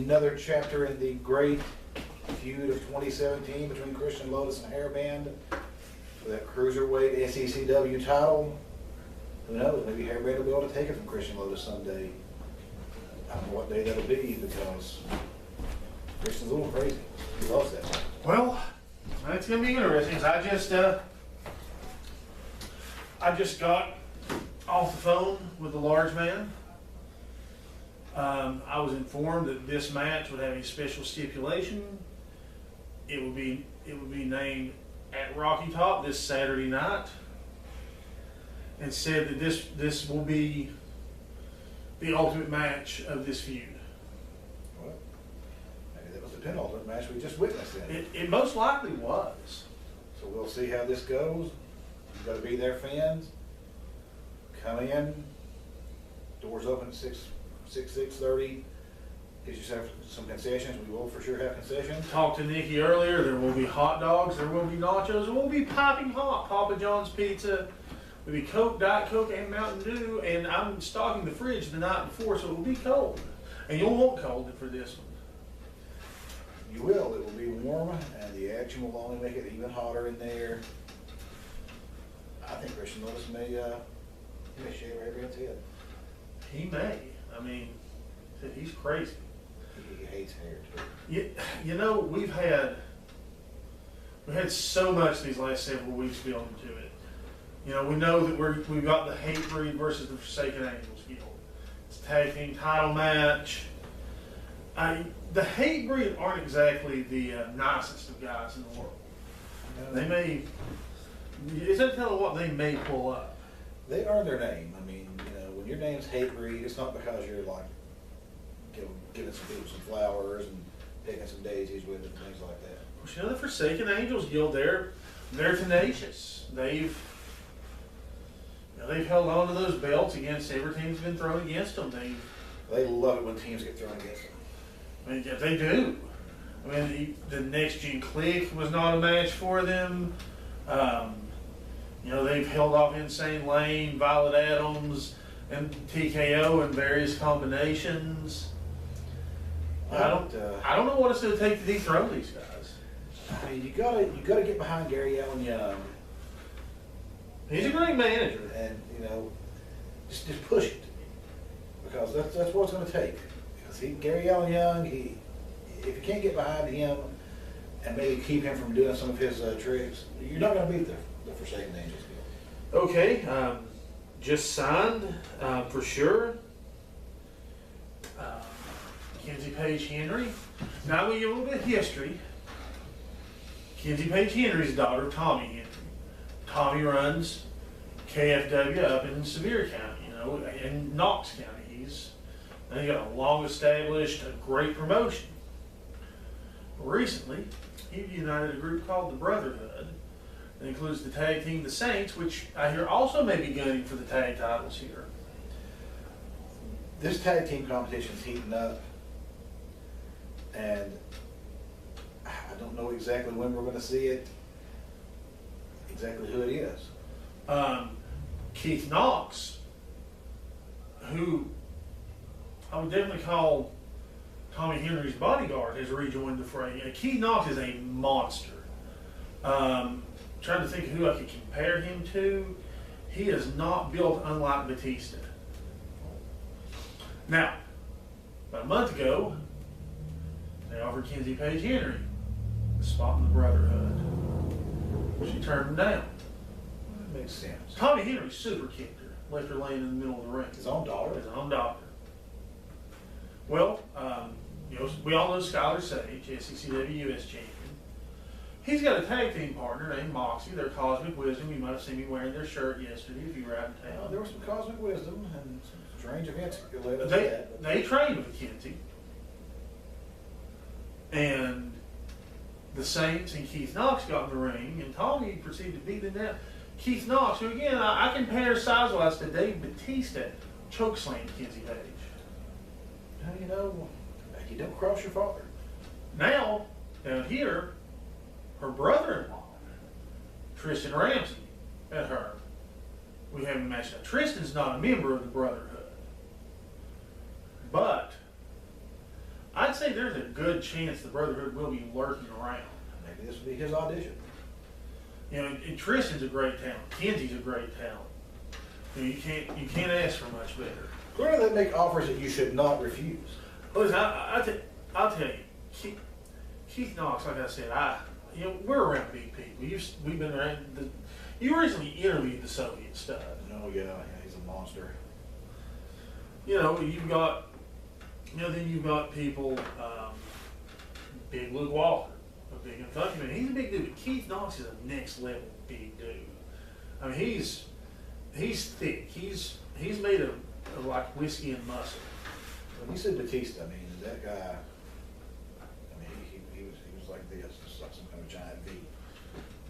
another chapter in the great feud of 2017 between Christian Lotus and Hairband for that cruiserweight SECW title. Who knows? Maybe Hairband will be able to take it from Christian Lotus someday. I don't know what day that'll be because Christian's a little crazy. He loves that one. Well, it's gonna be interesting. I just got off the phone with the large man. I was informed that this match would have a special stipulation. It would be named at Rocky Top this Saturday night, and said that this will be the ultimate match of this feud. Well, maybe that was the penultimate match we just witnessed then. It most likely was. So we'll see how this goes. You've got to be there, fans. Come in. Doors open at 6:30. Get yourself some concessions. We will for sure have concessions. Talked to Nikki earlier. There will be hot dogs. There will be nachos. There will be piping hot Papa John's pizza. There'll be Coke, Diet Coke, and Mountain Dew. And I'm stocking the fridge the night before, so it will be cold. And you'll want cold for this one. You will. It will be warm, and the action will only make it even hotter in there. I think Christian Lotus may shave Hairband's head. He may. I mean, he's crazy. He hates hair too. You know, we had so much these last several weeks building to it. You know, we know that we've got the Hate Breed versus the Forsaken Angels Guild. It's a tag team title match. The Hate Breed aren't exactly the nicest of guys in the world. No. They may. It's not telling what they may pull up. They earn their name. I mean, you know, when your name's Hate Breed, it's not because you're like giving some people some flowers and picking some daisies with it and things like that. Well, you know, the Forsaken Angels Guild, they're tenacious. They've held on to those belts against every team's been thrown against them. They love it when teams get thrown against them. I mean, yeah, they do. I mean, the Next Gen Clique was not a match for them. You know, they've held off Insane Lane, Violet Adams, and TKO in various combinations. I don't know what it's going to take to dethrone these guys. I mean, you gotta get behind Gary Allen Young. He's a great manager, and you know, just push it because that's what it's going to take. Because Gary Allen Young, if you can't get behind him and maybe keep him from doing some of his tricks, you're not going to beat the Forsaken Angels Guild. Okay, just signed for sure. Kenzie Page Henry. Now I'm going to give a little bit of history. Kenzie Page Henry's daughter, Tommy Henry. Tommy runs KFW up in Sevier County, you know, in Knox County. He's got a long-established, great promotion. Recently, he united a group called the Brotherhood. That includes the tag team, the Saints, which I hear also may be gunning for the tag titles here. This tag team competition is heating up, and I don't know exactly when we're going to see it. Exactly who it is. Keith Knox, who I would definitely call Tommy Henry's bodyguard, has rejoined the fray. Keith Knox is a monster. Trying to think of who I could compare him to. He is not built unlike Batista. Now, about a month ago, they offered Kenzie Page Henry a spot in the Brotherhood. She turned him down. That makes sense. Tommy Henry super kicked her, left her laying in the middle of the ring. His own daughter? His own daughter. Well, you know, we all know Skylar Sage, SECW US champion. He's got a tag team partner named Moxie. They're Cosmic Wisdom. You might have seen me wearing their shirt yesterday if you were out in town. There was some Cosmic Wisdom and some strange events that led up to that. They trained with Kenzie. And the Saints and Keith Knox got in the ring, and Tommy proceeded to beat them down. Keith Knox, who again, I compare size-wise to Dave Batista, chokeslammed Kenzie Page. Now, you know, you don't cross your father. Now, down here, her brother-in-law, Tristan Ramsey, at her. We haven't matched up. Tristan's not a member of the Brotherhood. But I'd I'd say there's a good chance the Brotherhood will be lurking around. Maybe this will be his audition. You know, and Tristan's a great talent. Kenzie's a great talent. You know, you can't ask for much better. Clearly, they make offers that you should not refuse. Listen, I'll tell you, Keith Knox, like I said, you know, we're around big people. We've been around. You recently interviewed the Soviet stud. Oh yeah, he's a monster. You know, then you've got people, Big Luke Walker, a big Kentucky man. He's a big dude, but Keith Knox is a next level big dude. I mean, he's thick. He's made of like whiskey and muscle. When you said Batista, I mean, that guy, I mean, he was like this, just like some kind of giant V.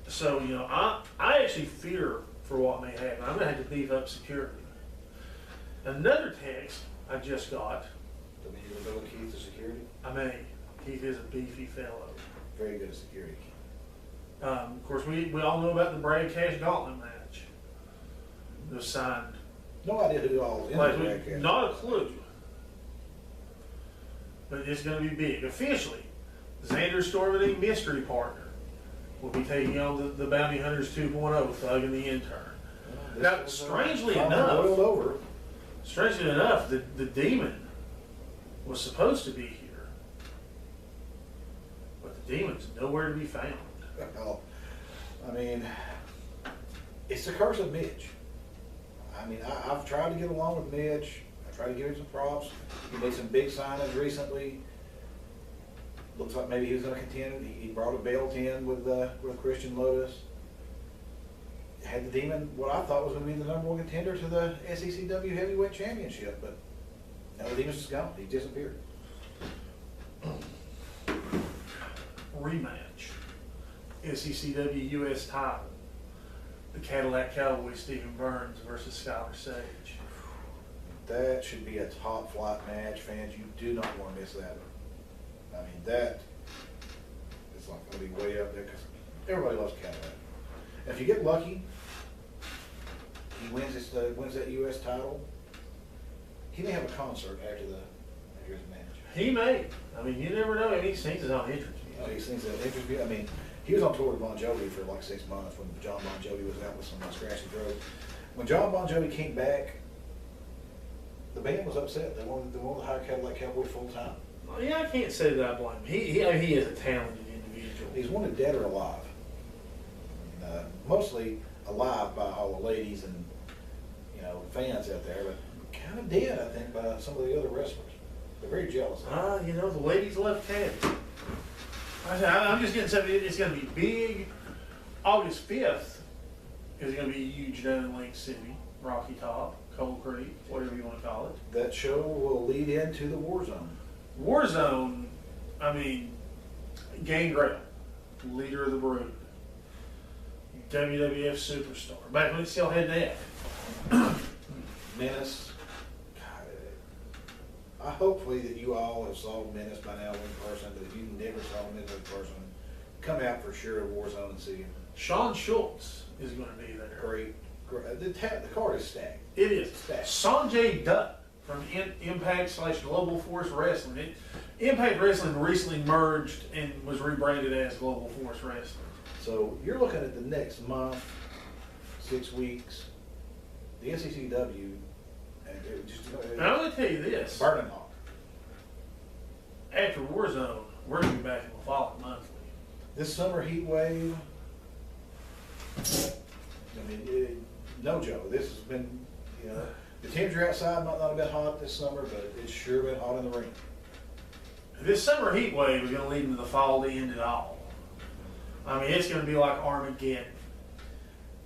So, you know, I actually fear for what may happen. I'm gonna have to beef up security. Another text I just got. I mean, you know Keith is security? I mean, Keith is a beefy fellow. Very good at security. Of course, we all know about the Brad Cash Gauntlet match. It was signed. No idea who all was in the broadcast. Not a clue. But it's going to be big. Officially, Xander Storming, mystery partner, will be taking on the Bounty Hunters 2.0, Thug and the Intern. Well, Now, strangely boiled over. enough, the Demon was supposed to be here. But the Demon's nowhere to be found. Well, I mean, it's the curse of Mitch. I mean, I've tried to get along with Mitch. I tried to give him some props. He made some big signings recently. Looks like maybe he was going to contend. He brought a belt in with Christian Lotus. Had the Demon what I thought was going to be the #1 contender to the SECW Heavyweight Championship, but now the Demon's just gone. He disappeared. Rematch. SECW US title. The Cadillac Cowboy Stephen Burns versus Skylar Sage. That should be a top flight match, fans. You do not want to miss that. I mean, that is like going to be way up there because everybody loves Cadillac. And if you get lucky, he wins that U.S. title. He may have a concert after his match. He may. I mean, you never know. I mean, he sings his own entrance Oh, he music. sings that interview. I mean, he was on tour with Bon Jovi for like 6 months when John Bon Jovi was out with some scratchy throat. When John Bon Jovi came back, the band was upset. They wanted to hire Cadillac Cowboy full time. Well, yeah, I can't say that I blame him. He is a talented individual. He's wanted dead or alive. Mostly alive by all the ladies and fans out there, but kind of dead, I think, by some of the other wrestlers. They're very jealous. The ladies love Caddy. I'm just getting something. It's going to be big. August 5th is going to be huge down in Lake City, Rocky Top, Cold Creek, whatever you want to call it. That show will lead into the War Zone. War Zone, I mean, Gangrel, leader of the Brood, WWF superstar. Back when it still had that. Menace. God, hopefully that you all have saw Menace by now in person, but if you never saw Menace in person, come out for sure at War Zone and see him. Sean Schultz is going to be there. Great. The card is stacked. It is. Stacked. Sanjay Dutt from Impact/Global Force Wrestling. Impact Wrestling recently merged and was rebranded as Global Force Wrestling. So you're looking at the next month, 6 weeks, the SECW, and it just Now, I'm going to tell you this. burning hot. After Warzone, we're going to be back in the fall monthly. This summer heat wave, I mean, no joke. This has been, the temperature outside might not have been hot this summer, but it's sure been hot in the ring. This summer heat wave is going to lead into the fall to end it all. I mean, it's going to be like Armageddon.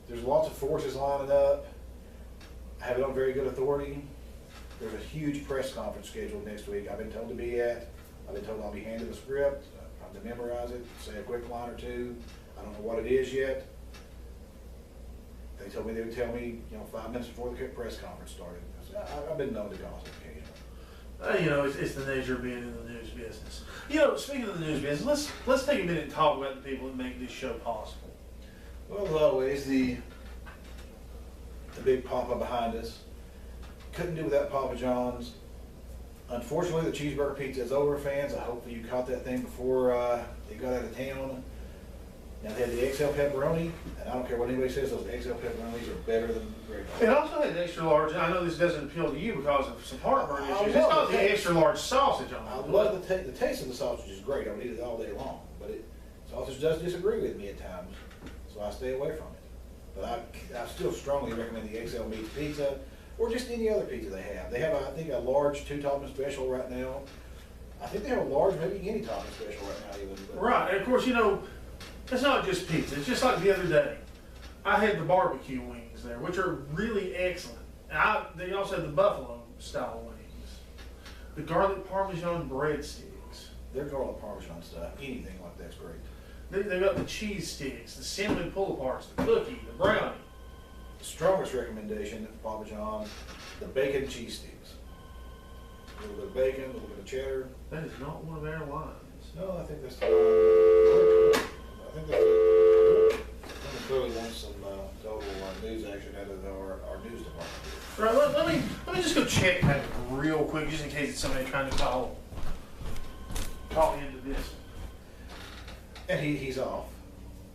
There's lots of forces lining up. I have it on very good authority. There's a huge press conference scheduled next week. I've been told to be at. I've been told I'll be handed a script. I have to memorize it, say a quick line or two. I don't know what it is yet. They told me they would tell me, 5 minutes before the press conference started. I've been known to gossip occasionally. It's the nature of being in the news business. Speaking of the news business, let's take a minute and talk about the people that make this show possible. Well, as always, the big Papa behind us. Couldn't do without Papa John's. Unfortunately, the cheeseburger pizza is over, fans. I hope you caught that thing before they got out of town. Now they had the XL pepperoni, and I don't care what anybody says, those XL pepperonis are better than regular. It also had the extra large, and I know this doesn't appeal to you because of some heartburn I issues. It's love got the the extra large sausage on I it. love the taste of the sausage is great. I would eat it all day long, but sausage does disagree with me at times, so I stay away from it. But I still strongly recommend the XL Meats Pizza, or just any other pizza they have. They have, I think, a large 2-topping special right now. I think they have a large, maybe any topping special right now even. But Right, and of course, you know, it's not just pizza. It's just like the other day. I had the barbecue wings there, which are really excellent. They also have the buffalo style wings. The garlic parmesan breadsticks. their garlic parmesan stuff, anything like that's great. They got the cheese sticks, the cinnamon pull-aparts, the cookie, the brownie. The strongest recommendation for Papa John, the bacon cheese sticks. A little bit of bacon, a little bit of cheddar. That is not one of our lines. No, I think that's the one. I think that's it. I think clearly wants some total news action out of our news department. Right, let me just go check that real quick, just in case it's somebody trying to call into this. And he's off.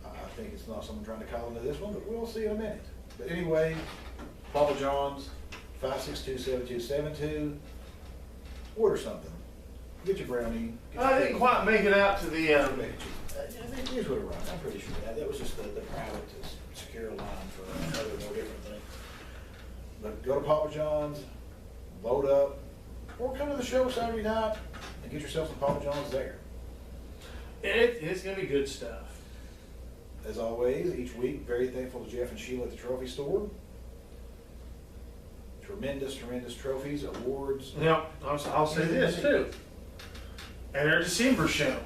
I think it's not someone trying to call into this one, but we'll see in a minute. But anyway, Papa John's, 562-7272. Order something. Get your brownie. I didn't quite make it out to the. Here's what it runs. I'm pretty sure that was just the private secure line for another no different thing. But go to Papa John's, load up, or come to the show Saturday night and get yourself some Papa John's there. It's gonna be good stuff. As always, each week, very thankful to Jeff and Sheila at the trophy store. Tremendous trophies, awards. Now, I'll say this too. At our December show,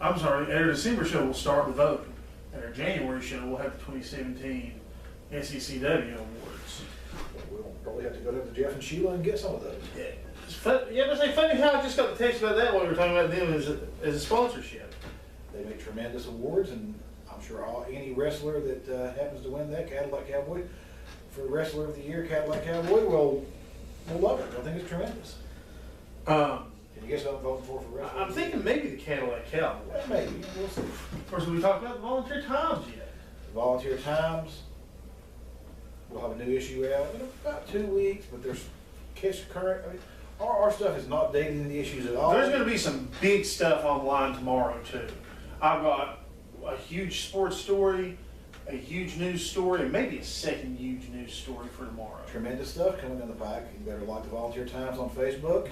at our December show we'll start with voting. At our January show we'll have the 2017 SECW awards. We'll probably have to go down to Jeff and Sheila and get some of those. Yeah, it's fun, funny how I just got the text about that while we were talking about them as a sponsorship. They make tremendous awards, and I'm sure any wrestler that happens to win that Cadillac Cowboy for Wrestler of the Year, Cadillac Cowboy, will love it. I think it's tremendous. Can you guess what I'm voting for Wrestler? I'm thinking maybe the Cadillac Cowboy. Well, maybe. We'll see. Of course, we talked about the volunteer times yet. The Volunteer Times, we'll have a new issue out in about 2 weeks, but there's current. I mean, our stuff is not dating the issues at all. There's going to be some big stuff online tomorrow too. I've got a huge sports story, a huge news story, and maybe a second huge news story for tomorrow. Tremendous stuff coming down the pike. You better like the Volunteer Times on Facebook.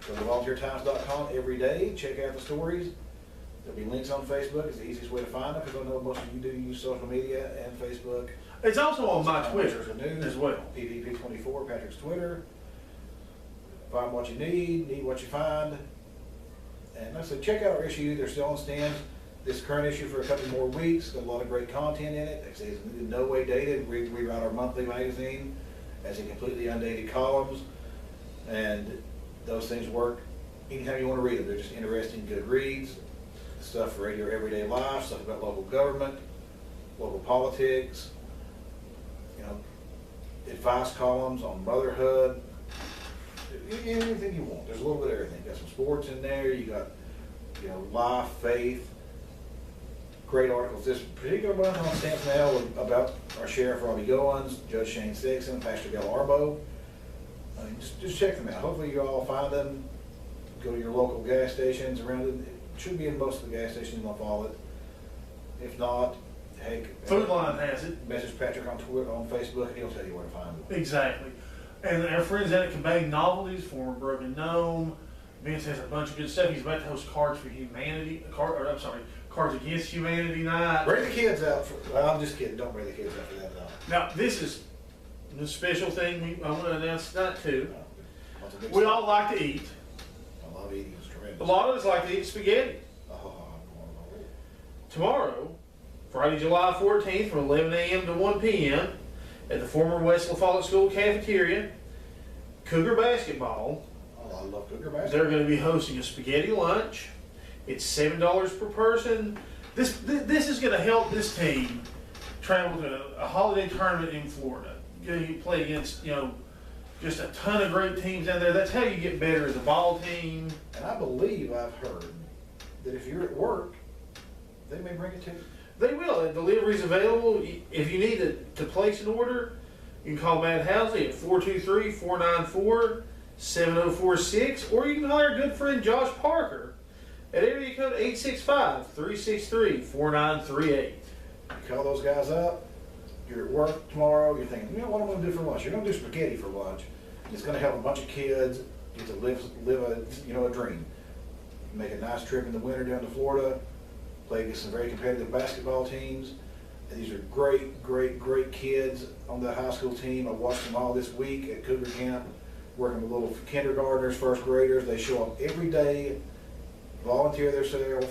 Go to volunteertimes.com every day. Check out the stories. There'll be links on Facebook. It's the easiest way to find them because I know most of you do use social media and Facebook. It's also on my Twitter News as well. PVP24, Patrick's Twitter. Find what you need what you find. And like I said, check out our issue. They're still on stands. This current issue for a couple more weeks. Got a lot of great content in it. Like I say, it's in no way dated. We write our monthly magazine as a completely undated columns. And those things work anytime you want to read them. They're just interesting, good reads. Stuff for your everyday life, stuff about local government, local politics, advice columns on Brotherhood, anything you want. There's a little bit of everything. Got some sports in there. You got, life, faith. Great articles. This particular one on Stamps Now about our Sheriff Robbie Goins, Judge Shane Sexton, Pastor Del Arbo. I mean, just check them out. Hopefully you all find them. Go to your local gas stations around it. It should be in most of the gas stations in Follett. If not, heck, Food Line has it. message Patrick on Twitter, on Facebook, and he'll tell you where to find them. Exactly. And our friends at Cabane Novelties, former Broken Gnome. Vince has a bunch of good stuff. He's about to host Cards for Humanity, Cards Against Humanity night. Bring the kids out. I'm just kidding. Don't bring the kids out for that at all. Now, this is the special thing I want to announce tonight too. That's a big We stuff. all like to eat. I love eating. It's tremendous. A lot of us like to eat spaghetti. Oh, Tomorrow, Friday, July 14th, from 11 a.m. to 1 p.m. at the former West LaFollette School cafeteria, Cougar Basketball. I love Cougar basketball. They're going to be hosting a spaghetti lunch. It's $7 per person. This is going to help this team travel to a holiday tournament in Florida. You play against just a ton of great teams down there. That's how you get better as a ball team. And I believe I've heard that if you're at work, they may bring it to you. They will. And delivery's available. If you need to place an order, you can call Matt Housley at 423-494-7046, or you can call our good friend Josh Parker at area code 865-363-4938. You call those guys up, you're at work tomorrow, you're thinking, you know what I'm gonna do for lunch? You're gonna do spaghetti for lunch. It's gonna help a bunch of kids get to live a dream. Make a nice trip in the winter down to Florida, play against some very competitive basketball teams. And these are great, great, great kids on the high school team. I watched them all this week at Cougar Camp, working with little kindergartners, first graders. They show up every day, volunteer themselves,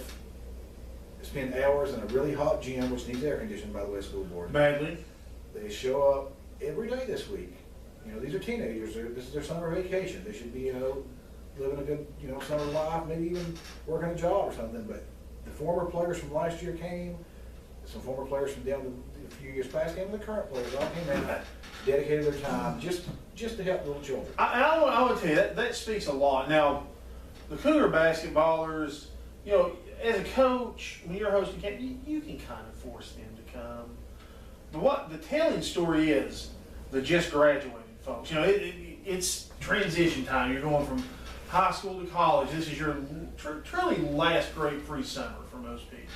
spend hours in a really hot gym, which needs air conditioning, by the way, school board. Badly. They show up every day this week. You know, these are teenagers. This is their summer vacation. They should be, living a good, summer life, maybe even working a job or something. But the former players from last year came, some former players from down a few years past came, and the current players all came in, dedicated their time just to help little children. I want to tell you, that speaks a lot. Now, the Cougar basketballers, as a coach, when you're hosting camp, you can kind of force them to come. But what the telling story is, the just graduated folks, it's transition time. You're going from high school to college. This is your truly last great free summer for most people.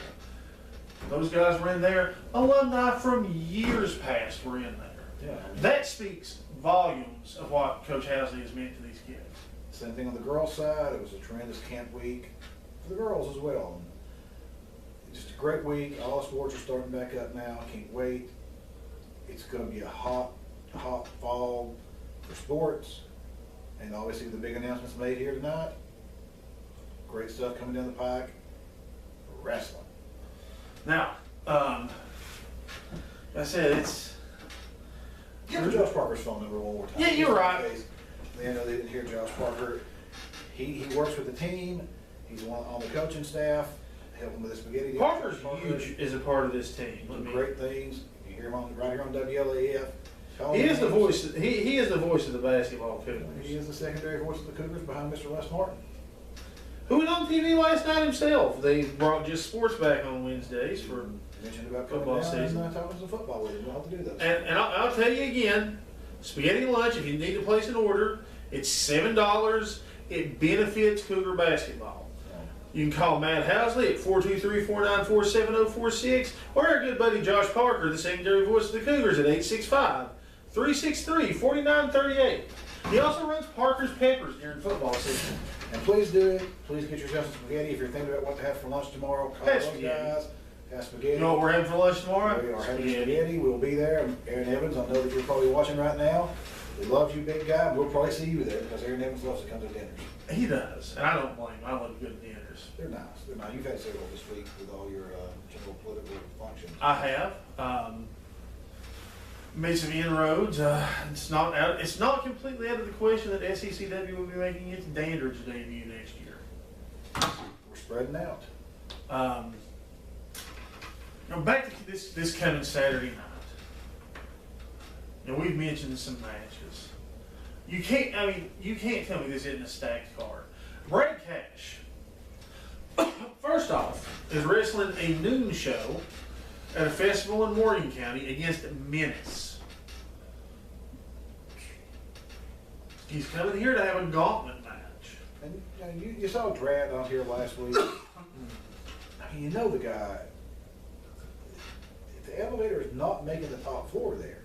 Those guys were in there. Alumni from years past were in there. Yeah. That speaks volumes of what Coach Housley has meant to these kids. Same thing on the girls' side. It was a tremendous camp week for the girls as well. Just a great week. All the sports are starting back up now. I can't wait. It's going to be a hot fall for sports. And obviously the big announcements made here tonight. Great stuff coming down the pike. Wrestling. Now, like I said, it's... Give Josh Parker's phone number one more time. Yeah, you're right. They know they didn't hear Josh Parker. He works with the team. He's on the coaching staff, helping with the spaghetti. Parker's huge as a part of this team. Doing great things. You hear him right here on WLAF. He is the voice. He is the voice of the basketball Cougars. He is the secondary voice of the Cougars behind Mr. Les Martin, who was on TV last night himself. They brought just sports back on Wednesdays for mentioned about football season. And talking some football with him. We'll have to do that. And I'll tell you again, spaghetti lunch. If you need to place an order, it's $7. It benefits Cougar basketball. You can call Matt Housley at 423-494-7046, or our good buddy Josh Parker, the secondary voice of the Cougars, at 865-363-4938. He also runs Parker's Peppers during football season. And please do it. Please get yourself some spaghetti. If you're thinking about what to have for lunch tomorrow, call those guys. Have spaghetti. You know what we're having for lunch tomorrow? We are having spaghetti. We'll be there. Aaron Evans, I know that you're probably watching right now. We love you, big guy. We'll probably see you there because Aaron Evans loves to come to dinners. He does, and I don't blame him. I love good dinners. They're nice. They're nice. You've had several this week with all your general political functions. I have made some inroads. It's not completely out of the question that SECW will be making its Dandridge debut next year. We're spreading out. Now back to this coming Saturday night. Now we've mentioned some matches. You can't tell me this isn't a stacked card. Brad Cash, first off, is wrestling a noon show at a festival in Morgan County against Menace. He's coming here to have a gauntlet match. And you saw Drad out here last week. I mean, you know the guy. The elevator is not making the top floor there.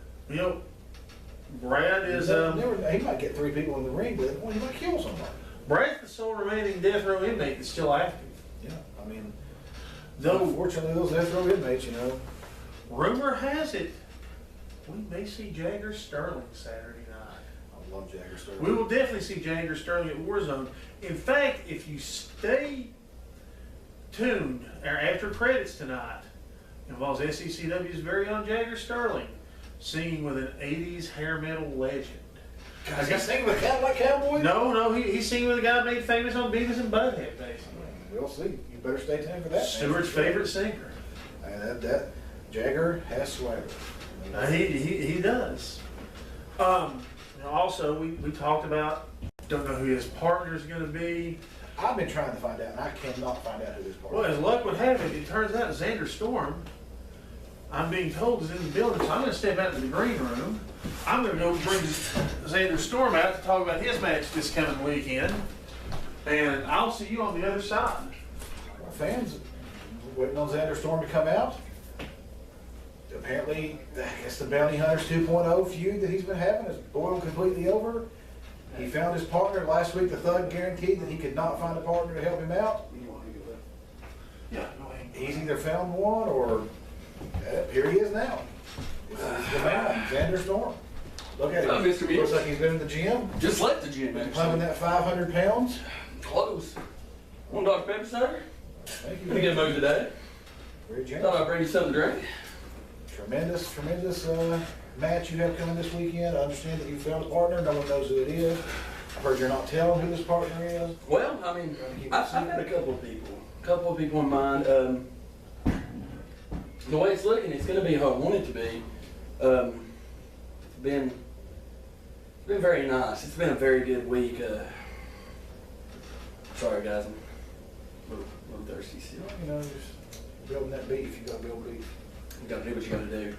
Brad is... he might get 3 people in the ring with him. Well, he might kill somebody. Brad's the sole remaining death row inmate that's still active. Yeah, I mean, Though, unfortunately, those death row inmates, rumor has it, we may see Jagger Sterling Saturday night. I love Jagger Sterling. We will definitely see Jagger Sterling at Warzone. In fact, if you stay tuned, after credits tonight, involves SECW's very own Jagger Sterling singing with an 80s hair metal legend. Is he singing with Cadillac Cowboy? No, he's singing with a guy made famous on Beavis and Butthead, basically. We'll see. You better stay tuned for that. Stewart's favorite singer. And that Jagger has swagger. He does. And also, we talked about, don't know who his partner's gonna be. I've been trying to find out, and I cannot find out who this partner Well, is. as luck would have it, it turns out Xander Storm, I'm being told, is in the building, so I'm gonna step out to the green room. I'm gonna go bring Xander Storm out to talk about his match this coming weekend. And I'll see you on the other side. Our fans waiting on Xander Storm to come out. Apparently, I guess the Bounty Hunters 2.0 feud that he's been having is boiled completely over. He found his partner last week. The Thug guaranteed that he could not find a partner to help him out. Yeah, go ahead. He's either found one or here he is now. It's the man, Xander Storm. Look at him. Hello, Mr. Meeks. Looks like he's been in the gym. Just left the gym, Climbing actually. that 500 pounds. Close. Want Dr. Pepper, sir? Thank Pretty good mood today. Very Thought generous. I'd bring you something to drink. Tremendous match you have coming this weekend. I understand that you found a partner. No one knows who it is. I've heard you're not telling who this partner is. Well, I mean, I've had a couple of people in mind. The way it's looking, it's going to be how I want it to be. It's been very nice. It's been a very good week. Sorry, guys, I'm a little thirsty still. You know, just building that beef. You gotta build beef. You gotta do what you gotta do.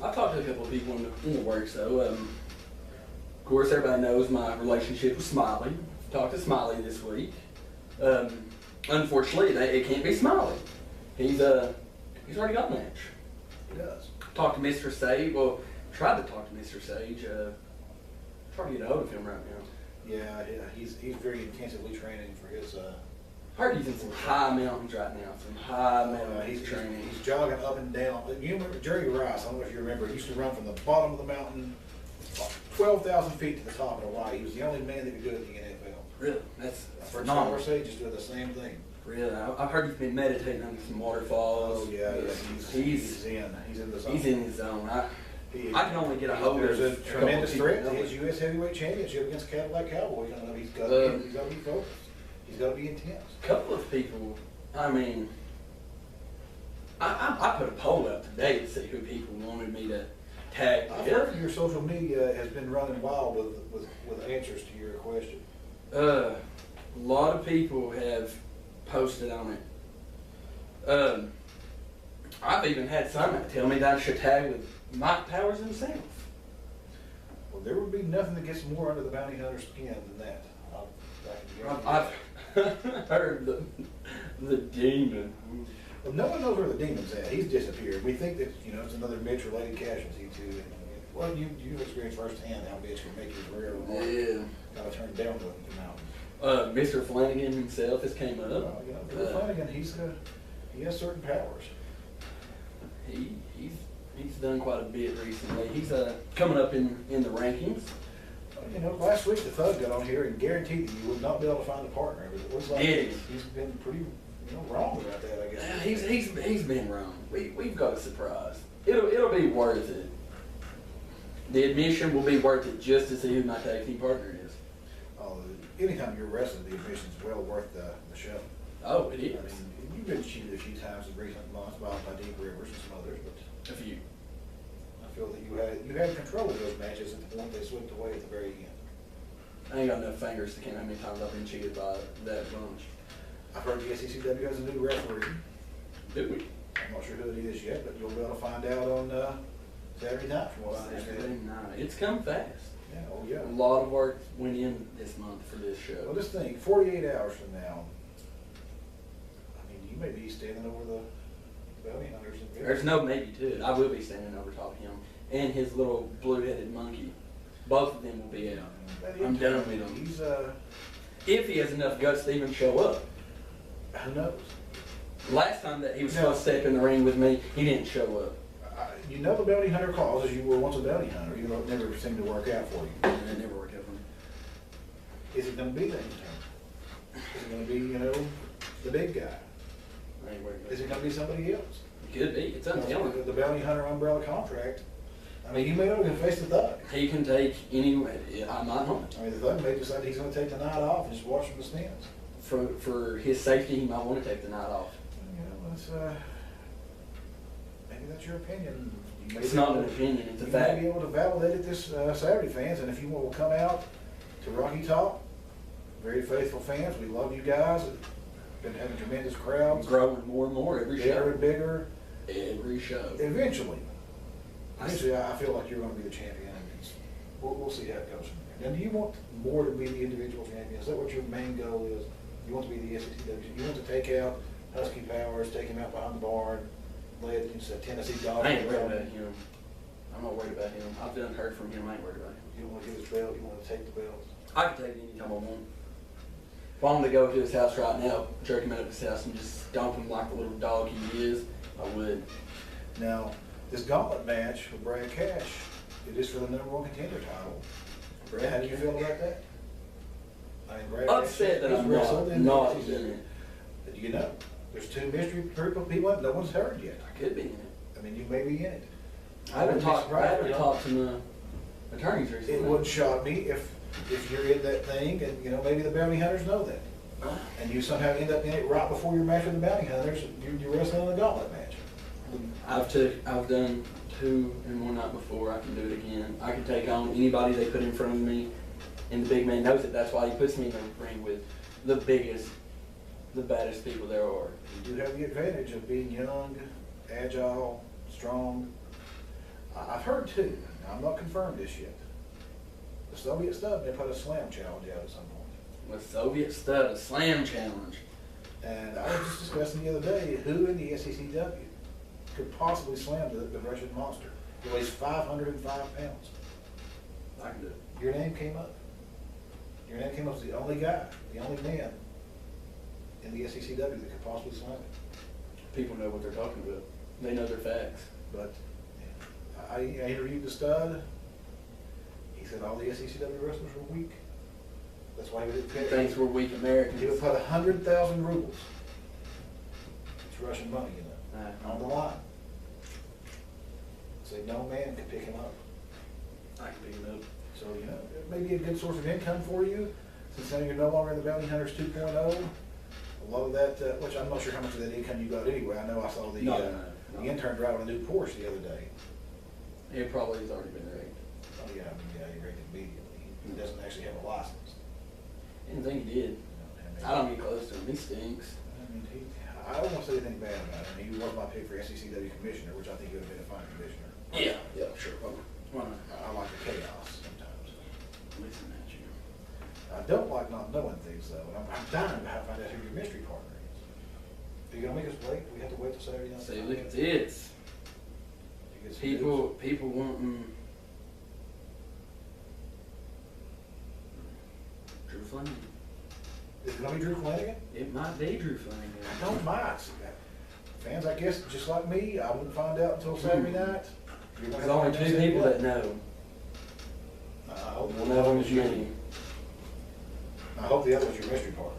I've talked to a couple of people in the works though. Of course, everybody knows my relationship with Smiley. Talked to Smiley this week. Unfortunately, it can't be Smiley. He's already got a match. He does. Talked to Mr. Sage. Well, tried to talk to Mr. Sage. Trying to get a hold of him right now. Yeah, he's very intensively training for his. I heard he's in some high mountains right now. Some high mountains He's training. He's jogging up and down. You remember Jerry Rice? I don't know if you remember. He used to run from the bottom of the mountain, 12,000 feet to the top of Hawaii. He was the only man that could do it in the NFL. Really, that's For phenomenal. Sage is doing the same thing. Really, I've heard he's been meditating on some waterfalls. Oh yeah, he's in the zone. He's in his zone. He- I can only get a hold of. There's a couple tremendous people threat to knowing. his U.S. heavyweight championship against Cadillac Cowboys. You know, he's got to be focused. He's got to be intense. Couple of people. I mean, I put a poll up today to see who people wanted me to tag I've together. heard your social media has been running wild with answers to your question. A lot of people have posted on it. I've even had some that tell me that I should tag with Mike Powers himself. Well, there would be nothing that gets more under the bounty hunter's skin than that. I've heard the demon. Well, no one knows where the demon's at. He's disappeared. We think that, you know, it's another Mitch-related casualty too. Well, you've experienced firsthand how Mitch can make his career. Yeah. Gotta turn it down to the mountain. Mr. Flanagan himself has came up. Well, you know, Bill Flanagan, he has certain powers. He's done quite a bit recently. He's coming up in the rankings. You know, last week the Thug got on here and guaranteed that you would not be able to find a partner. It looks like Yeah. he's been pretty, wrong about that, I guess. Yeah, he's been wrong. We've got a surprise. It'll be worth it. The admission will be worth it just to see who my tag team partner is. Oh, anytime you're wrestling, the admission's well worth the show. Oh, it I is. mean, you've been cheated a few times in recent months by Deep Rivers and some others, but A few. I feel that you had control of those matches at the point they slipped away at the very end. I ain't got enough fingers to count how many times I've been cheated by that bunch. I've heard the SECW has a new referee. Do we? I'm not sure who it is yet, but you'll be able to find out on Saturday night from what I Saturday understand. night. It's come fast. Yeah, oh yeah. A lot of work went in this month for this show. Well, just think, 48 hours from now, I mean, you may be standing over the bounty hunters. There's no maybe to it. I will be standing over top of him and his little blue-headed monkey. Both of them will be out. I'm done with him. He's, If he has enough guts to even show up. who knows? Last time that he was supposed to step in the ring with me, he didn't show up. You know the bounty hunter calls as you were once a bounty hunter, even though it never seemed to work out for you. And it never worked out for me. Is it going to be that Is it going to be, the big guy? I ain't worried about Is it going to be somebody else? It could be. It's untelling. The bounty hunter umbrella contract. I mean, you may not even face the Thug. He can take any. I might not. I mean, the Thug may decide he's going to take the night off and just watch from the stands. For his safety, he might want to take the night off. That's maybe that's your opinion. may It's be not able an to- opinion, it's a You fact. may be able to validate it this Saturday, fans, and if you will come out to Rocky Top, very faithful fans, we love you guys. Been having tremendous crowds, Growing more and more every bigger show. and bigger. Every show. Eventually, I feel like you're gonna be the champion, and we'll see how it goes from there. Now, do you want more to be the individual champion? Is that what your main goal is? You want to be the SECW? You want to take out Husky Powers, take him out behind the barn, lay it into Tennessee Dog? I ain't worried about him. I'm not worried about him. I've done heard from him. I ain't worried about him. You don't want to get his belt, you want to take the belt? I can take it anytime I want. If I wanted to go to his house right now, jerk him out of his house and just stomp him like the little dog he is, I would. Now, this gauntlet match with Brad Cash, it is for the #1 contender title. How do you feel about that? I mean, Brad Upset Cash, that he's I'm wrestled in not the in SEC. it. You know, there's 2 mystery group of people that no one's heard yet. I could be in it. I mean, you may be in it. I haven't talked Surprised. to the attorneys recently. It wouldn't shock me if you're in that thing and, you know, maybe the bounty hunters know that. And you somehow end up in it right before your match with the bounty hunters, you're wrestling in a gauntlet match. I've done 2 in one night before. I can do it again. I can take on anybody they put in front of me, and the big man knows it. That's why he puts me in the ring with the biggest, the baddest people there are. You do have the advantage of being young, agile, strong. I've heard too, now I'm not confirmed this yet, the Soviet Stud may put a slam challenge out at some point. With Soviet Stud, a slam challenge. And I was just discussing the other day, who in the SECW could possibly slam the Russian monster? He weighs 505 pounds. I can do it. Your name came up. Your name came up as the only guy, the only man in the SECW that could possibly slam it. People know what they're talking about. They know their facts. But I interviewed the Stud. He said all the SECW wrestlers were weak. That's why he would Thanks, we're weak Americans. He would put 100,000 rubles. It's Russian money, you know, on the line. Say no man could pick him up. I can pick it up. So, you know, it may be a good source of income for you, since now you're no longer in the Bounty Hunters 2.0. A lot of that, which I'm not sure how much of that income you got anyway. I know I saw the intern driving a new Porsche the other day. It probably has already been rigged. Oh, yeah, he rigged it immediately. He doesn't actually have a license. Didn't think he did. I don't get close to him. He stinks. I don't want to say anything bad about him. He was my pick for SECW commissioner, which I think he would have been a fine commissioner. Yeah, sure. Why not? I like the chaos sometimes. Listen at you. I don't like not knowing things though. And I'm dying to find out who your mystery partner is. Are you gonna make us wait? We have to wait till Saturday night. See, look at this. To get some news? People wanting Drew Flanagan. Is it gonna be Drew Flanagan? It might be Drew Flanagan. I don't mind. Fans, I guess, just like me, I wouldn't find out until Saturday night. You're gonna There's only have to 2 find out people Saturday that night. know. One One of them is me. I hope the other was your mystery partner.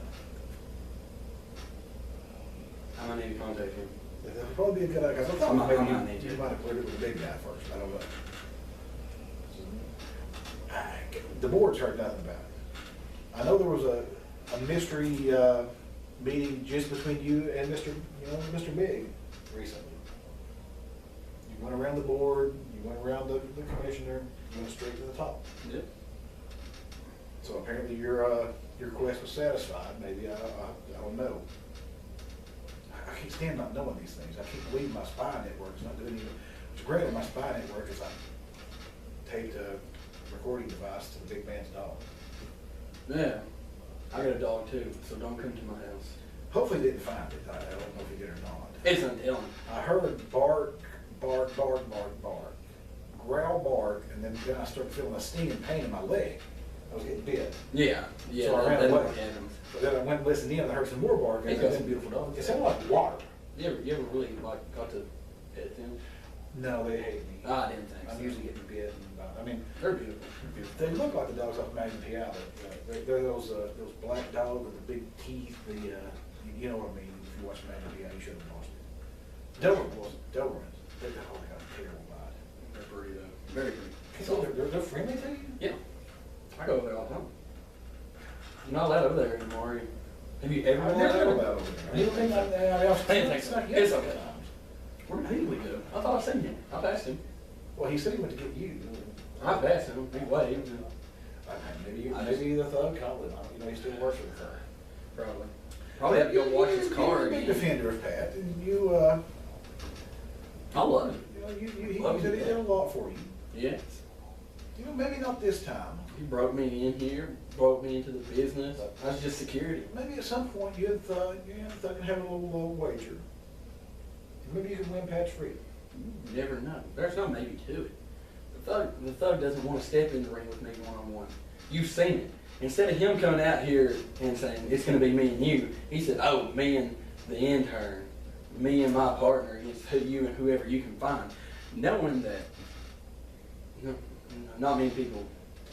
I might need to contact him. That would probably be a good idea, because I thought I might maybe need you to. might have cleared it with the big guy first. I don't know. The board's heard nothing about it. I know there was a mystery meeting just between you and Mr. Big recently. You went around the board, you went around the commissioner, you went straight to the top. Yep. So apparently your request was satisfied, maybe, I don't know. I can't stand not knowing these things. I can't believe my spy network's not doing anything. What's great on my spy network is I taped a recording device to the big man's dog. Yeah. I got a dog too, so don't come to my house. Hopefully he didn't find it. I don't know if he did or not. It's untelling. I heard bark, bark, bark, bark, bark, growl, bark, and then I started feeling a stinging pain in my leg. I was getting bit. Yeah, So I ran that's away. what happens. But then I went and listened in and I heard some more barking. He's got some beautiful dogs. It sounded like water. You ever really got to pet them? No, they hate me. I didn't think so. I'm usually getting bit. I mean, They're beautiful. they look like the dogs off Magnum PI, but they're those black dogs with the big teeth. You know what I mean. If you watch Magnum PI, you should have watched it. Dobermans. They got a terrible bite. They're pretty though. Very pretty. So they're friendly to you? Yeah. I go over there all the time. You're not allowed over there anymore. Are you? Have you ever I've been never allowed been over over there? there. You don't think I didn't think so. It's okay. Times. Where did he go? I thought I seen him. I passed him. Well, he said he went to get you. I passed him, he waved, and Maybe the thug called him. You know, he still works with the thug. probably. Probably have to go wash his car You're a big again. defender of Pat, and you, I love him. you know, he Love said he him. did a lot for you. Yes. You know, maybe not this time. He brought me in here, brought me into the business. I was just security. Maybe at some point you and Thug can have a little wager. Maybe you can win Pat's freedom. You never know. There's no maybe to it. The thug doesn't want to step in the ring with me one-on-one. You've seen it. Instead of him coming out here and saying, it's going to be me and you, he said, oh, me and the intern, me and my partner against you and whoever you can find. Knowing that not many people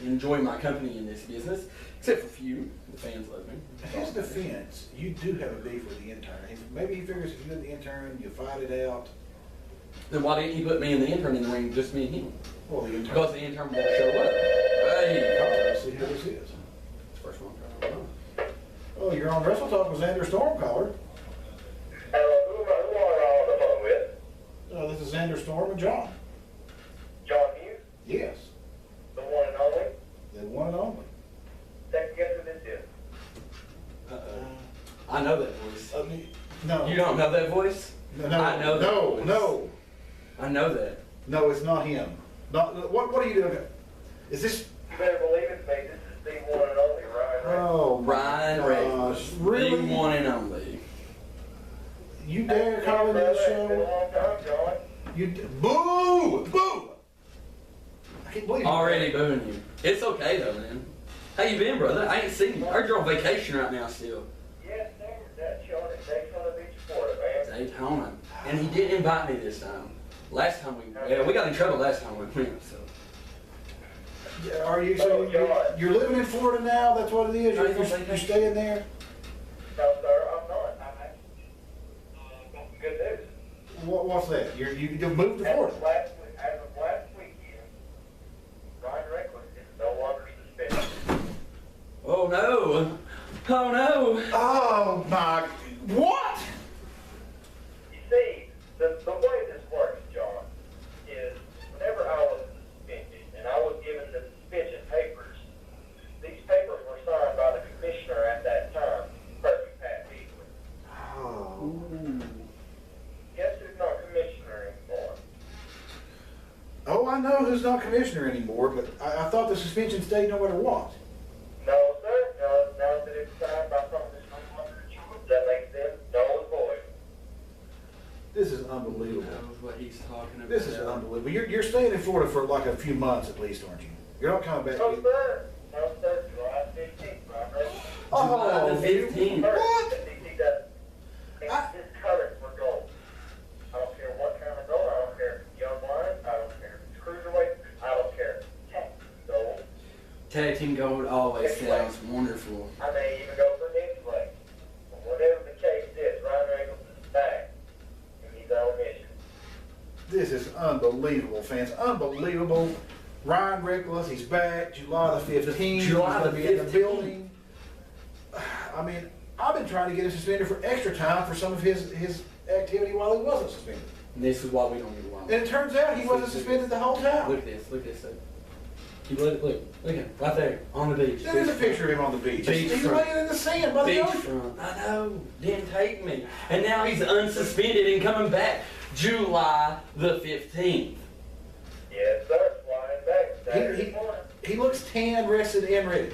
enjoy my company in this business, except for a few. The fans love me. In his defense, you do have a beef with the intern. Maybe he figures if you and the intern, you fight it out. Then why didn't he put me and the intern in the ring, just me and him? Well, the intern. Because the intern won't show up. Hey, Let's see who this is. first one. Oh, you're on Wrestle Talk with Xander Stormcaller. Hello, who are you on the phone with? This is Xander Storm and John. John Hughes, Yes, the one and only. the one and only. Second guess who this is. I know that voice. No. You don't know that voice? No, I know that no, voice. no. I know that. No, it's not him. What are you doing? Is this? You better believe it, mate. This is the one and only, Ryan. Oh, my Ryan gosh, Reynolds. really? The one and only. You dare call into the It's been a show? long time, John. Boo! Boo! I can't believe it. Already booing you. It's okay though, man. How you been, brother? I ain't seen you. I heard you're on vacation right now still. Yes, sir. That's John at Daytona Beach, Florida, man. Daytona. And he didn't invite me this time. Last time we got in trouble last time we went, so. Yeah, are you? So you're living in Florida now? That's what it is. You're staying there. No, sir, I'm not. I'm actually got some good news. What's that? You moved to Florida? As of last weekend, Ryan Reckless is no longer suspended. Oh no! Oh no! Oh my! What? You see, the way this works, John, is whenever I was suspended and I was given the suspension papers, these papers were signed by the commissioner at that time, Perfect Pat Beasley. Oh. Guess who's not commissioner anymore? Oh, I know who's not commissioner anymore, but I thought the suspension stayed no matter what. No, sir. No, now that it's signed by someone that's no longer in charge, that makes them null and void. This is unbelievable. Knows what he's talking about. This is unbelievable. You're staying in Florida for like a few months at least, aren't you? You're not coming back. No, sir. No, sir. July 15th, right? July the you- 15th. What? His colors were gold. I don't care what kind of gold. I don't care if it's young line. I don't care if it's cruiserweight. I don't care if it's tech gold. Tag team gold always sounds wonderful. I may even go for next play. But whatever the case is, Ryan Reynolds is back. And he's on mission. This is unbelievable, fans. Unbelievable. Ryan Reckless, he's back. July the 15th. July the He's gonna be in the 15th. building. I mean, I've been trying to get him suspended for extra time for some of his activity while he wasn't suspended. And this is why we don't get along. And it turns out he wasn't suspended the whole time. Look at this, look at this. Look at him, right there, on the beach. There's a picture of him on the beach. Beach He's front. laying in the sand by the ocean. Beachfront. I know, didn't take me. And now he's unsuspended and coming back July the 15th. Yes, sir. Flying back Saturday morning. He looks tan, rested, and ready.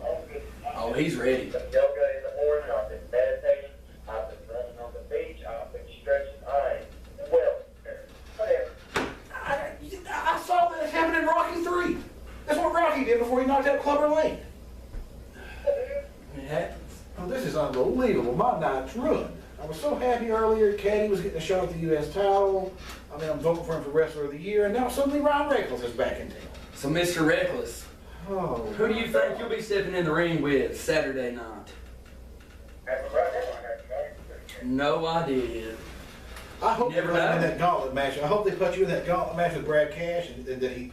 Oh, good. Oh, he's ready. Some yoga in the morning. I've been meditating. I've been running on the beach. I've been stretching. I ain't well prepared. Whatever. I saw that happen in Rocky 3. That's what Rocky did before he knocked out Clubber Lane. It happens. Oh, this is unbelievable. My night's ruined. I was so happy earlier. Caddy was getting a shot at the U.S. title. I mean, I'm voting for him for Wrestler of the Year, and now suddenly Ryan Reckless is back in town. So, Mr. Reckless, Oh, who do you think you'll be stepping in the ring with Saturday night? As of right now, I have no idea. No idea. I hope they Never put him in know. that gauntlet match. I hope they put you in that gauntlet match with Brad Cash, and that he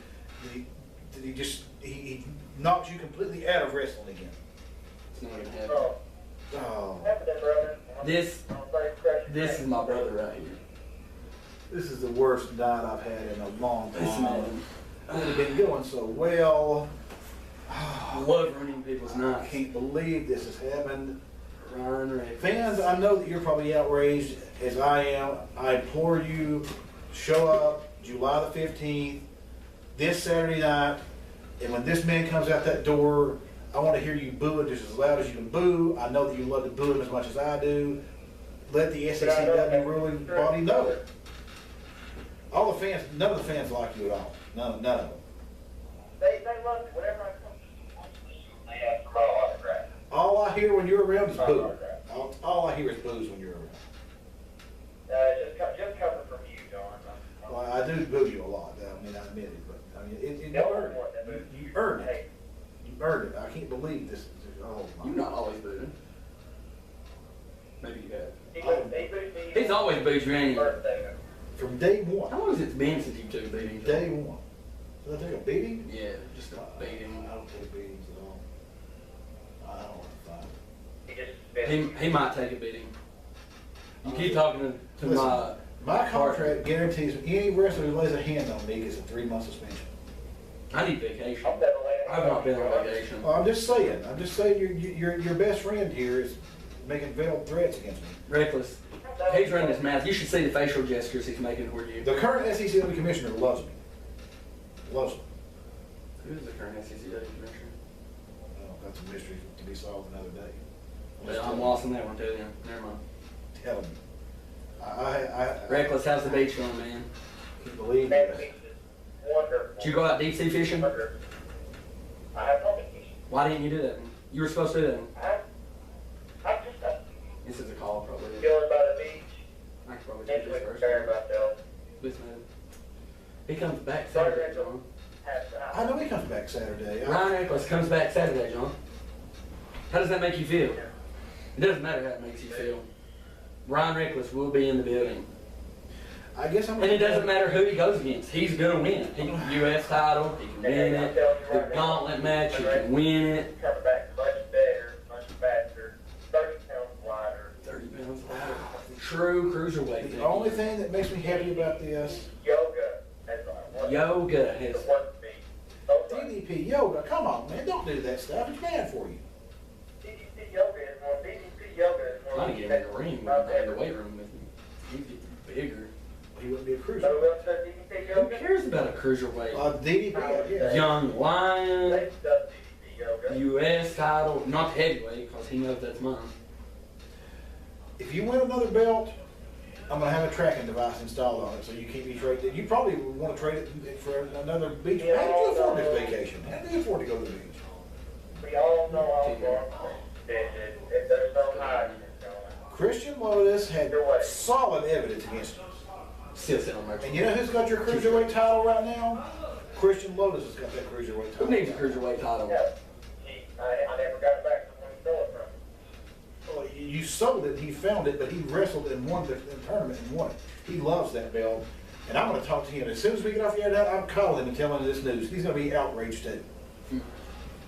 knocks you completely out of wrestling again. It's not gonna happen. Oh, Oh, happening, brother. This I'm afraid to crush your is dreams. my brother right here. This is the worst night I've had in a long It's time. It's been going so well. I love ruining people's I nights. can't believe this has happened. Ryan Ray. Fans, I know that you're probably outraged as I am. I implore you, show up July the 15th, this Saturday night, and when this man comes out that door, I want to hear you boo it just as loud as you can boo. I know that you love to boo him as much as I do. Let the SECW ruling body know it. All the fans, none of the fans like you at all. None of them. They love me. Whenever I come, they ask for my autograph. All I hear when you're around is boo. All I hear is boos when you're around. Just coming from you, John. Well, I do boo you a lot. I mean, I admit it, but I mean, you earned it. You earned it. You earned it. I can't believe this. Oh my. You've not always booed him. Maybe you have. He booed me. He's always booed you, ain't he? Birthday. From day one. How long has it been since you two beat each other? Day one. Did I take a beating? Yeah, just a beating. I don't take beatings at all. I don't want to fight. He just spent. He might take a beating. You keep talking to Listen, my my contract guarantees any wrestler who lays a hand on me gets a 3-month suspension. I need vacation. I'm never letting I've not been on vacation. Well, I'm just saying, your best friend here is making veiled threats against me. Reckless. He's running his mouth. You should see the facial gestures he's making toward you. The current SECW commissioner loves me. Loves me. Who is the current SECW commissioner? Well, that's a mystery to be solved another day. Well, I'm lost on that one too then. Never mind. Tell me. I Reckless, how's the beach going, man? can't believe Man, it. the beach is wonderful. Did you go out deep sea fishing? Wonderful. I have no vacation. Why didn't you do that? You were supposed to do that. I'm just This is a call, probably. chilling by the beach. I could probably do Mentally this first. preparing myself. This man. He comes back Saturday, John. I know he comes back Saturday. Ryan Reckless comes back Saturday, John. How does that make you feel? It doesn't matter how it makes you feel. Ryan Reckless will be in the building. I guess I'm. And it doesn't matter who he goes against. He's going to win. He can U.S. title. He can win it. The gauntlet match, he can win it. Coming back much better, much faster, 30 pounds lighter. 30 pounds lighter. True cruiserweight. The only thing that makes me happy about this, Yoga. That's what I want. Yoga has. The one for me. DDP yoga. Come on, man, don't do that stuff. It's bad for you. DDP yoga is more. DDP yoga is more. I'm trying to get him in the ring when he's in the weight room with me. He's getting bigger. He wouldn't be a cruiser. So else does DDP Who yoga? cares about a cruiserweight? DDP, I guess. Young Lion, They does DDP yoga. U.S. title, not heavyweight, because he knows that's mine. If you win another belt, I'm gonna have a tracking device installed on it, so you can't be traded. You probably would want to trade it for another beach. How did you afford this vacation? How did you afford to go to the beach? We all know I'm going if there's no hiding it going on. Christian Lotus had solid evidence against you. Still sitting on my And you know who's got your cruiserweight title right now? Christian Lotus has got that cruiserweight title. Who needs a cruiserweight title? Yeah. I never got it back from when he stole it from me. Well, you sold it, he found it, but he wrestled and won the tournament and won it. He loves that belt. And I'm gonna talk to him. As soon as we get off the air, I'm calling him and telling him this news. He's gonna be outraged too.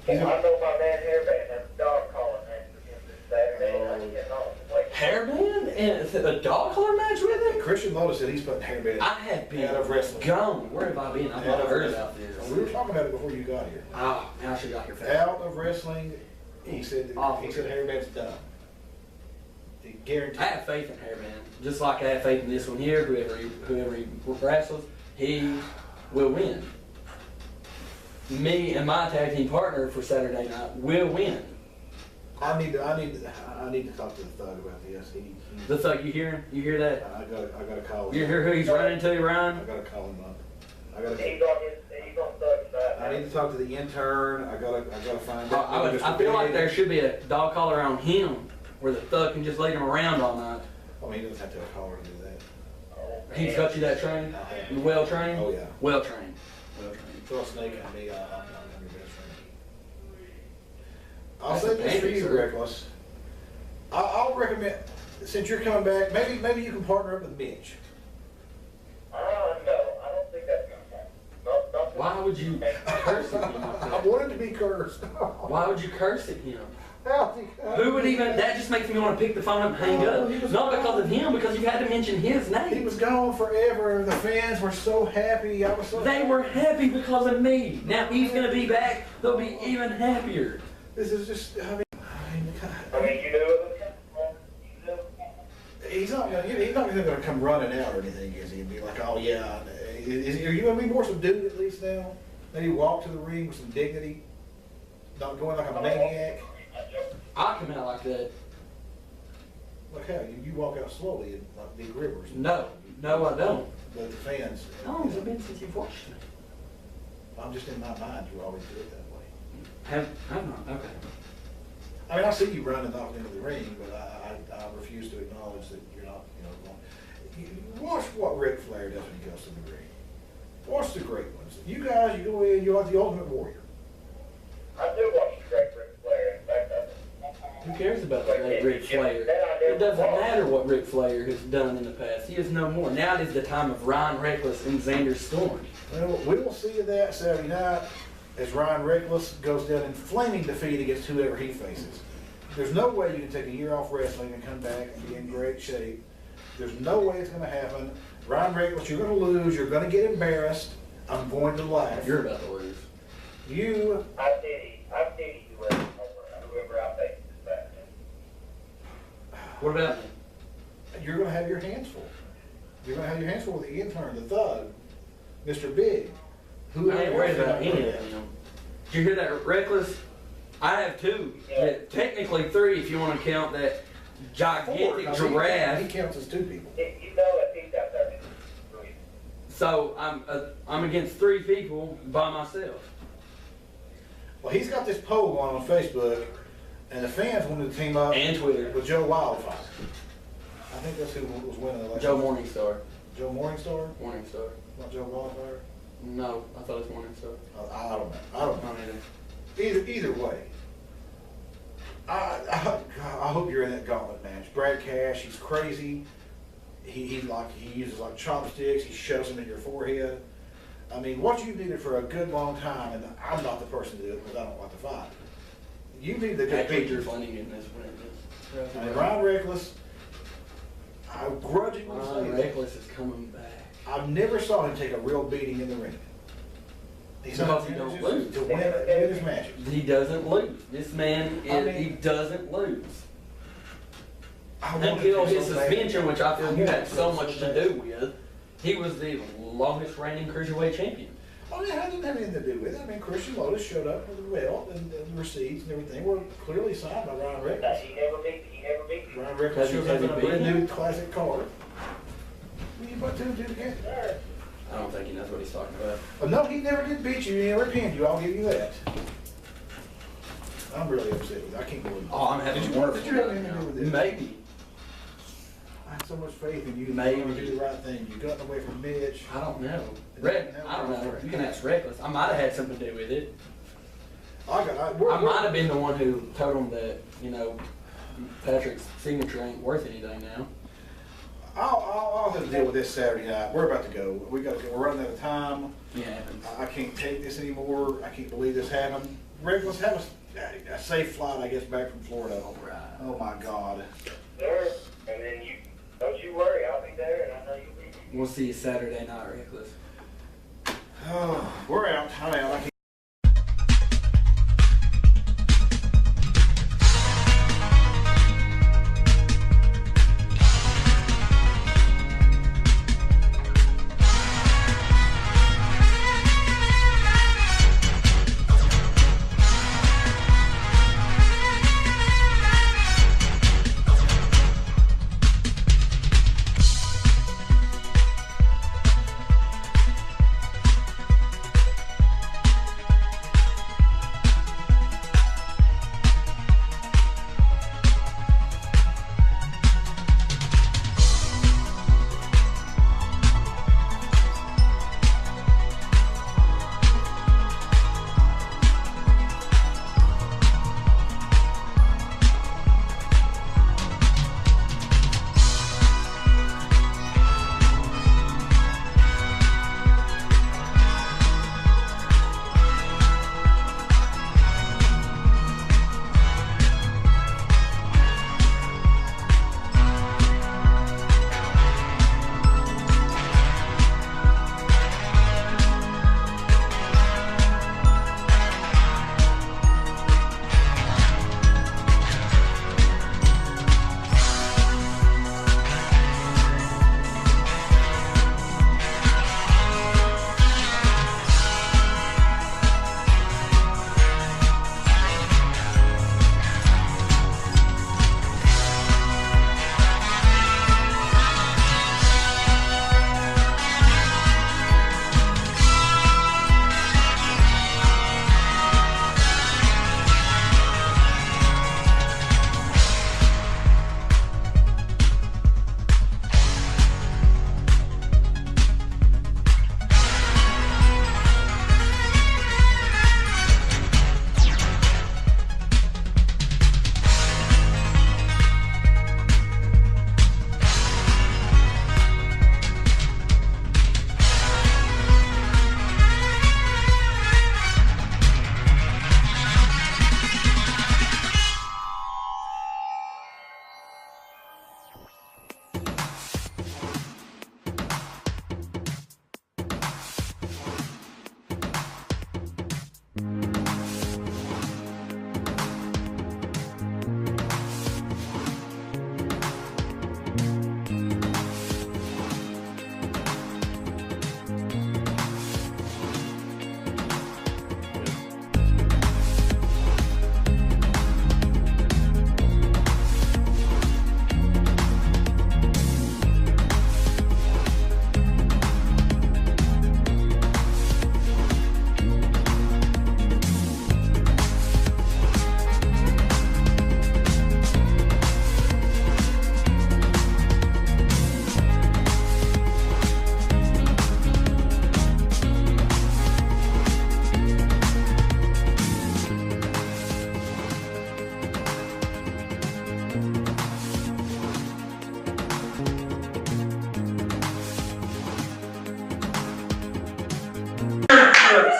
I know my man Hairband has a dog calling match with him this Saturday, and I'm getting on the plate. Hairband and a dog collar match with him? Christian Lotus said he's putting hairband I have been out of wrestling. gone. Where have I been? I've not heard about this. We were talking about it before you got here. Ah, man, I should have got here fast. Out of wrestling, he said hairband's done. He guaranteed. I have faith in Hairband, just like I have faith in this one here. Whoever he wrestles, he will win. Me and my tag team partner for Saturday night will win. I need to talk to the Thug about this. The Thug, you hear him? You hear that? I gotta call him. You hear who he's running to, I Ryan? gotta call him up. He's on Thug's side. I need to talk to the intern. I gotta find out. I feel like there should be a dog collar on him, where the Thug can just lead him around all night. I mean, he doesn't have to have a collar to do that. He's got you that trained? You well trained? Oh, yeah. Well trained. Well trained. Throw a snake at me, I'm your best friend. I'll That's say a this for dangerous, you, sir. Reckless. I'll recommend, since you're coming back, maybe you can partner up with Mitch. No, I don't think that's gonna happen. Why would you curse at him like I that? want him to be cursed. Why would you curse at him? Who would even, that just makes me want to pick the phone up and hang up. Not because of him, because you had to mention his He name. was gone forever. The fans were so happy. I was so They were happy because of me. Now he's going to be back, they'll be even happier. This is just, I mean, you know, he's not gonna come running out or anything, is he? And be like, oh yeah. Are you gonna be more subdued at least now? Maybe walk to the ring with some dignity, not going like a maniac. I come out like that. Like how you walk out slowly and like big rivers. No, I don't. But the fans. How long has it been since you've watched me? I'm just in my mind. You always do it that way. Have not? Okay. I mean, I see you running off into the ring, but I refuse to acknowledge that you're not, wrong. You watch what Ric Flair does when he goes to the ring. Watch the great ones. You guys, you go in, you're like the Ultimate Warrior. I do watch the great Ric Flair. In fact, Who cares about the great Ric Flair? It doesn't matter what Ric Flair has done in the past. He is no more. Now it is the time of Ryan Reckless and Xander Storm. Well, we will see that Saturday night as Ryan Reckless goes down in flaming defeat against whoever he faces. There's no way you can take a year off wrestling and come back and be in great shape. There's no way it's going to happen. Ryan Reckless, you're going to lose. You're going to get embarrassed. I'm going to laugh. You're about to lose. I pity whoever I face this back. What about me? You're going to have your hands full. You're going to have your hands full with the intern, the thug, Mr. Big. I ain't worried about any of them. Did you hear that, Reckless? I have two. Yeah, technically three if you want to count that gigantic giraffe. He counts as two people. You know that he's got 33. So I'm against three people by myself. Well, he's got this poll going on Facebook, and the fans wanted to team up And Twitter. with Joe Wildfire. I think that's who was winning the election. Joe Morningstar. Joe Morningstar? Morningstar. Not Joe Wildfire? No, I thought it was Morningstar. I don't know. I don't know. Not either. Either way, I hope you're in that gauntlet match. Brad Cash, he's crazy. He uses like chopsticks. He shoves them in your forehead. I mean, what you needed for a good long time, and I'm not the person to do it because I don't like to fight. You need the good Peter pictures. Flanagan is And Ryan Reckless, I grudgingly say Ryan that. Reckless is coming back. I've never saw him take a real beating in the ring. He's Because not he don't just lose. to win his matches. He doesn't lose. This man is, he doesn't lose. Until his suspension, which I feel you had so much to do with, he was the longest reigning cruiserweight champion. Oh yeah, that didn't have anything to do with it. I mean, Christian Lotus showed up with the belt and the receipts and everything were clearly signed by Ryan Reckless. He never beat you. Ryan Reckless shows up in a Has he brand beat new him? classic car. When you put two and two together. Sir. I don't think he knows what he's talking about. But no, he never did beat you. He never pinned you. I'll give you that. I'm really upset with it. I can't believe it. Oh, I'm having Did a you wonderful have time anything to do with now. this? Maybe. I had so much faith in you. Maybe. You were going to do the right thing. You got away from Mitch. I don't know. I don't know. You can ask Reckless. I might have had something to do with it. I might have been the one who told him that, Patrick's signature ain't worth anything now. I'll have to deal with this Saturday night. We're about to go. We got to go. We're running out of time. It happens. I can't take this anymore. I can't believe this happened. Rick, let's have a safe flight, I guess, back from Florida. All right. Oh my God. Sir, and then don't you worry, I'll be there, and I know you'll be. We'll see you Saturday night, Reckless. Oh, we're out. I'm out. I can't.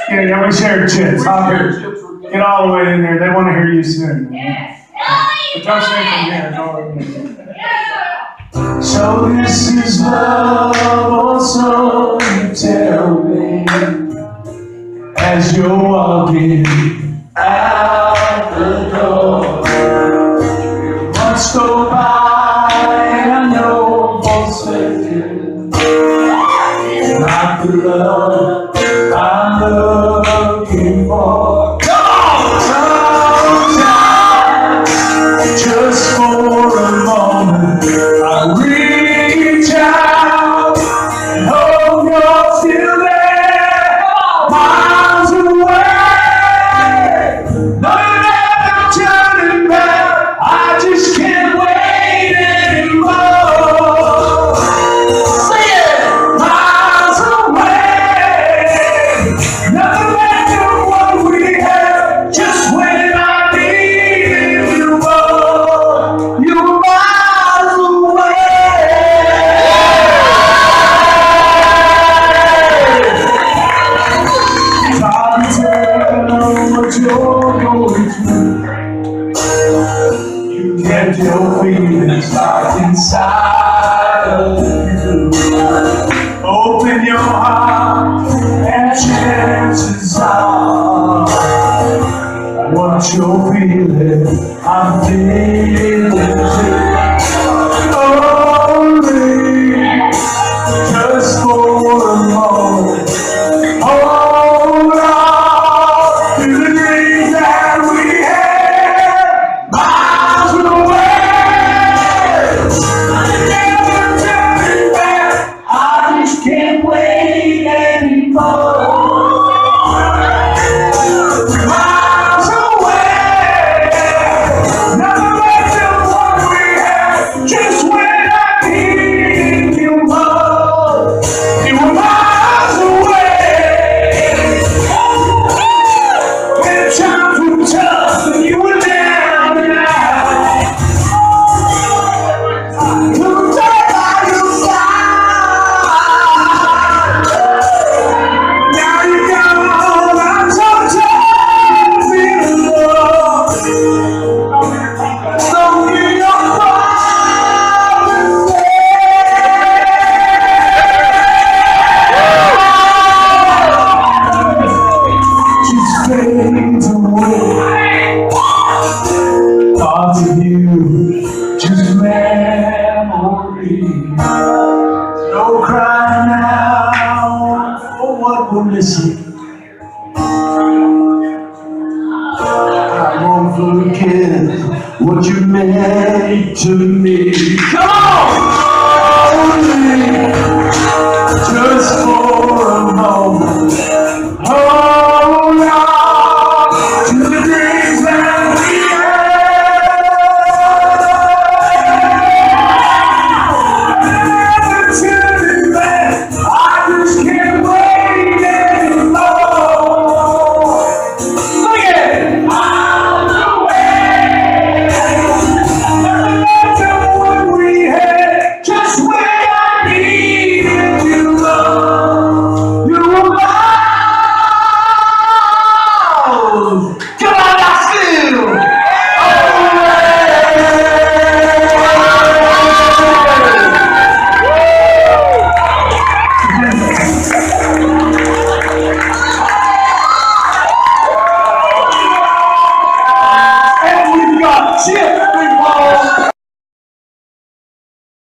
Yeah, we share chips. Get all the way in there. They want to hear you sing. But don't sing from here. Don't. So this is love, or so you tell me, as you're walking out the door. Months go by and I know for certain not the love I'm looking for. Sometimes, just for a moment, I reach out and hope you're still there, miles away. No, you're never turning back. I just can't wait anymore. Say it, miles away. Nothing matter what we have, just when I need you more. You're miles away. It's hard to tell what you're going through. You kept your feelings locked inside of you. Open your heart and chances are what you're feeling, I'm feeling too. Only just for a moment, hold on to the dreams that we had miles away. Never turning back. I just can't wait anymore. Miles away. Nothing matter what we have, just when I need you more. You were miles away. When times were tough and you were down and out. You were dead by your side. Now you're gone, I'm sometimes feeling lost. So give your promise. Just fades away. Thoughts of you, just memories. No crying out for what we're missing. I won't forget what you meant to me. Come